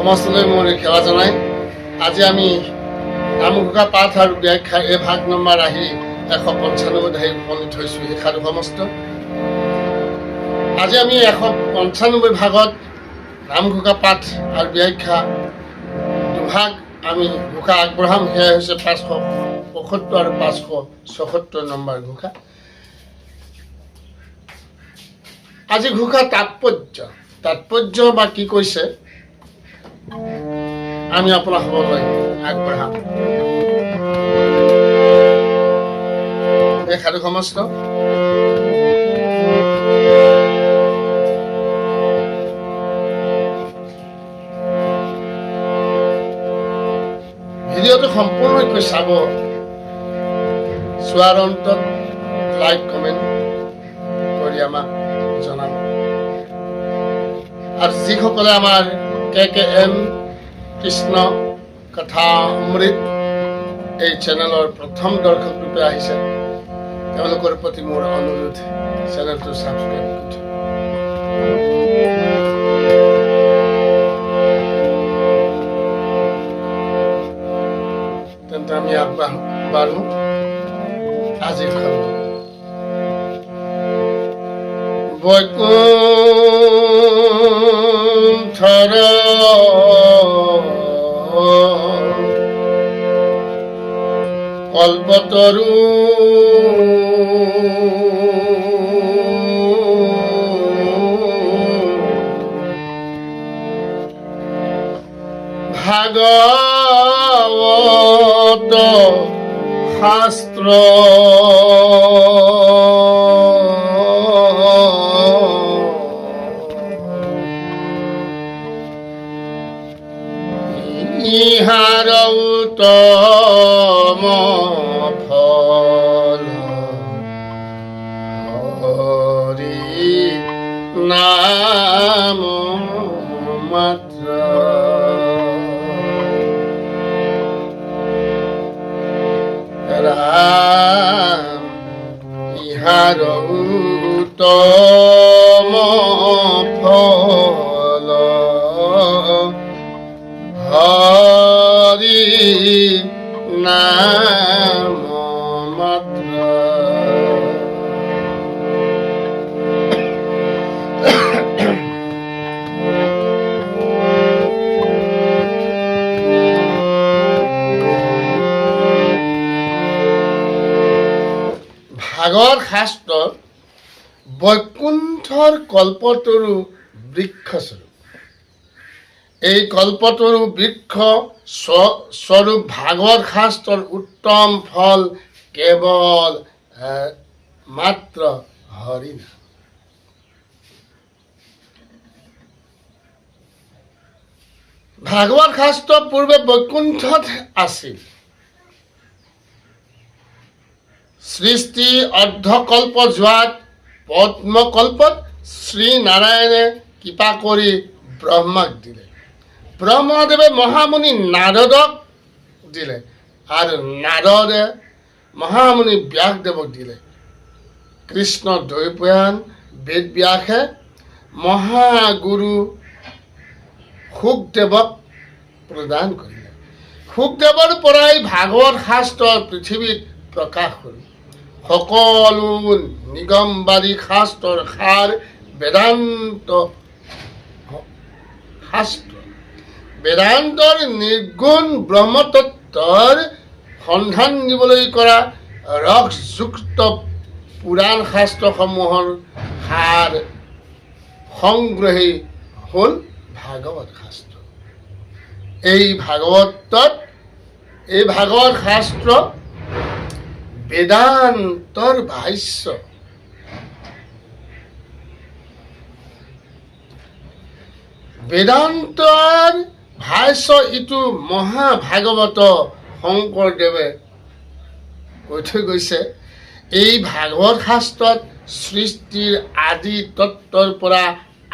সমস্তলৈ মোৰ সেৱা জনাই আজি আমি নামঘোষা পাঠ আৰু ব্যাখ্যা এই ভাগ নম্বৰ আহি 195 আহি উপনীত হৈছোঁ। শিক্ষাটো সমস্ত আজি আমি 195 ভাগত নামঘোষা পাঠ আৰু ব্যাখ্যা দুভাগ আমি ঘোষা আগবঢ়াম। সেয়া হৈছে 575 আৰু 576 নম্বৰ ঘোষা। আজি ঘোষা তাৎপৰ্য বা কি কৈছে আমি আপোনালোকলৈ আগবঢ়াম। এই সাধু সমস্ত ভিডিঅ'টো সম্পূৰ্ণকৈ চাব, চোৱাৰ অন্তত লাইক কমেণ্ট কৰি আমাক জনাব। আৰু যিসকলে আমাৰ KKM কৃষ্ণ কথা অমৃত এই চেনেলৰ প্ৰথম দৰ্শক ৰূপে আহিছে, তেওঁলোকৰ প্ৰতি মোৰ অনুৰোধ, চেনেলটো ছাবস্ক্ৰাইব কৰি তেন্তে আমি আগবাঢ়ো আজিৰ খণ্ড। বৈকুণ্ঠৰ কল্পতৰু ভাগৱত শাস্ত্ৰ ইহাৰ উত্তম ফল হৰি নাম মাত্ৰ। ৰাম ইহাৰ উত্তম ফল হৰি নাম মাত্ৰ। ভাগৱত শাস্ত্ৰৰ বৈকুণ্ঠৰ কল্পতৰু বৃক্ষস্বৰূপ। এই কল্পতৰু বৃক্ষ স্বৰূপ ভাগৱত শাস্ত্ৰৰ উত্তম ফল কেৱল মাত্ৰ হৰিনাম। ভাগৱত শাস্ত্ৰ পূৰ্বে বৈকুণ্ঠত আছিল। সৃষ্টি অৰ্ধকল্প যোৱাত পদ্মকল্পত শ্ৰী নাৰায়ণে কৃপা কৰি ব্ৰহ্মাক দিলে। ব্ৰহ্মদেৱে মহামুনি নাৰদক দিলে আৰু নাৰদে মহামুনি ব্যাসদেৱক দিলে। কৃষ্ণ দ্বৈপায়ন বেদব্যাসে মহাগুৰু শুকদেৱক প্ৰদান কৰিলে। শুকদেৱৰ পৰাই ভাগৱত শাস্ত্ৰ পৃথিৱীত প্ৰকাশ হ'ল। সকলো নিগমবাদী শাস্ত্ৰৰ সাৰ বেদান্ত শাস্ত্ৰ। বেদান্তৰ নিৰ্গুণ ব্ৰহ্মতত্বৰ সন্ধান দিবলৈ কৰা ৰসযুক্ত পুৰাণ শাস্ত্ৰসমূহৰ সাৰ সংগ্ৰহী হ'ল ভাগৱত শাস্ত্ৰ। এই ভাগৱত শাস্ত্ৰ বেদান্তৰ ভাষ্য। বেদান্তৰ ভাষ্য ইটো মহাভাগৱত শংকৰদেৱে কৈ থৈ গৈছে। এই ভাগৱত শাস্ত্ৰত সৃষ্টিৰ আদি তত্ত্বৰ পৰা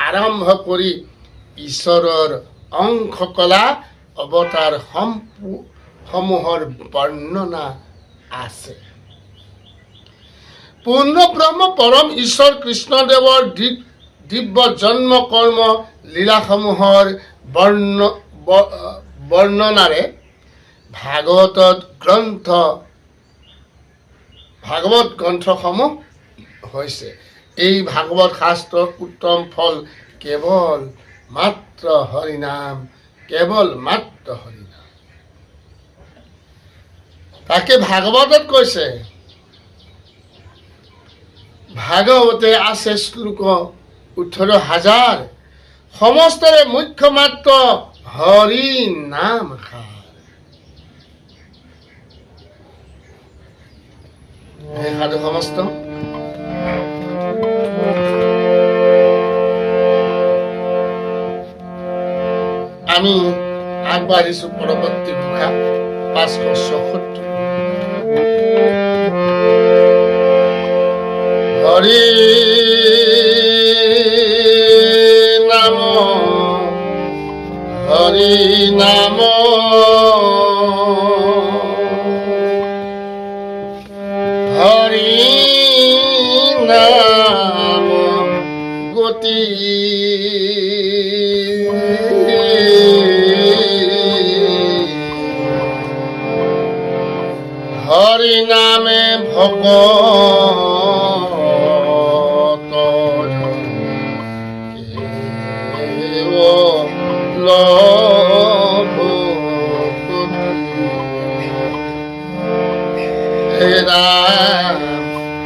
আৰম্ভ কৰি ঈশ্বৰৰ অংশ কলা অৱতাৰ সমূহৰ বৰ্ণনা আছে। পূৰ্ণ ব্ৰহ্ম পৰম ঈশ্বৰ কৃষ্ণদেৱৰ দিব্য জন্ম কৰ্ম লীলাসমূহৰ বৰ্ণনাৰে ভাগৱত গ্ৰন্থসমূহ হৈছে। এই ভাগৱত শাস্ত্ৰৰ উত্তম ফল কেৱল মাত্ৰ হৰিনাম, কেৱল মাত্ৰ হৰিনাম। তাকে ভাগৱতত কৈছে, ভাগৱতে আছে শ্লোক 18,000, সমস্তৰে মুখ্য মাত্ৰ হৰি নাম সাৰ। সাধু সমস্ত আমি আগবাঢ়িছো পৰৱৰ্তী ঘোষা 574। হৰি নাম, হৰি নাম, হৰি নাম গতি, হৰি নামে ভকত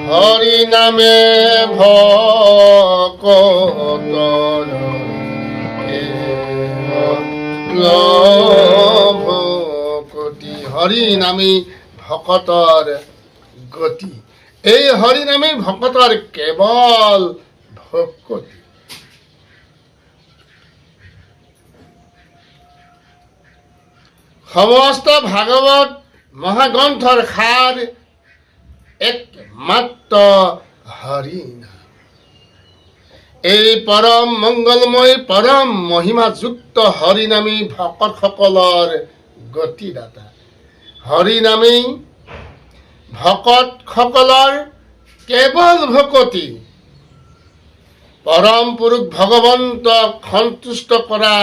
হৰি নামে ভকত গতি, হৰি নামে ভকতৰ গতি। এই হৰি নামে ভকতৰ কেৱল ভকতি। সমস্ত ভাগৱত মহাগ্ৰন্থৰ সাৰ একমাত্ৰ হৰি নাম। এই পৰম মংগলময়, পৰম মহিমাযুক্ত হৰি নামী ভকতসকলৰ গতিদাতা। হৰি নামেই ভকতসকলৰ কেৱল ভকতি। পৰম পুৰুষ ভগৱন্তক সন্তুষ্ট কৰা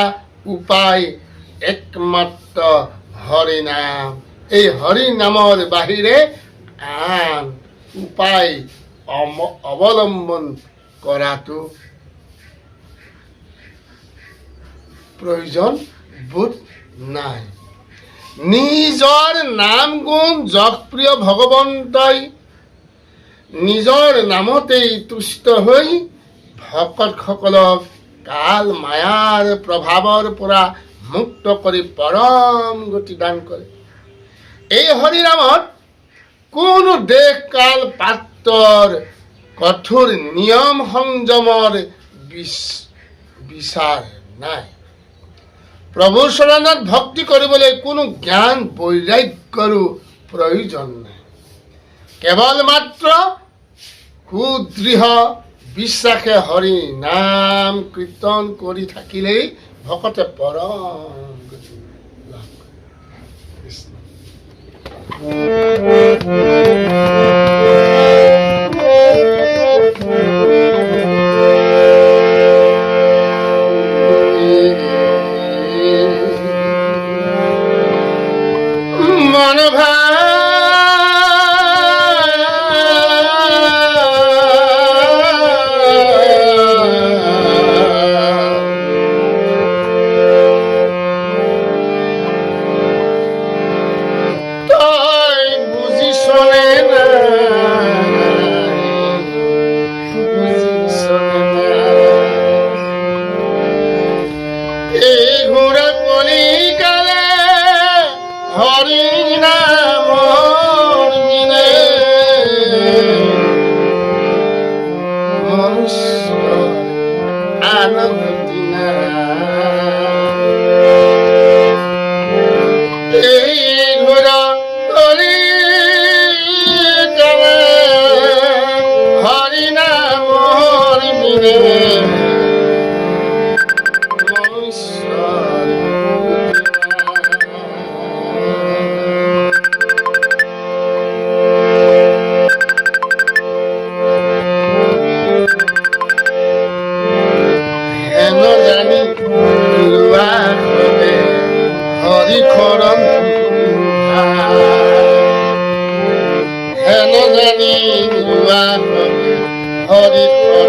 উপায় একমাত্ৰ হৰি নাম। এই হৰি নামৰ বাহিৰে আন উপায় অৱলম্বন কৰাটো প্ৰয়োজন বোধ নাই। নিজৰ নাম গুণ যশপ্ৰিয় ভগৱন্তই নিজৰ নামতেই তুষ্ট হৈ ভকতসকলক কাল মায়াৰ প্ৰভাৱৰ পৰা মুক্ত কৰি পৰম গতি দান কৰে। এই হৰি নামত কোনো দেশ কাল পাত্ৰৰ কঠোৰ নিয়ম সংযমৰ বিচাৰ নাই। প্ৰভুৰ চৰণত ভক্তি কৰিবলৈ কোনো জ্ঞান বৈৰাগ্যৰো প্ৰয়োজন নাই। কেৱল মাত্ৰ সুদৃঢ় বিশ্বাসে হৰি নাম কীৰ্তন কৰি থাকিলেই ভকতে পৰম গতি লাভ কৰে। কৃষ্ণ।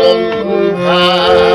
সম্ভাৰ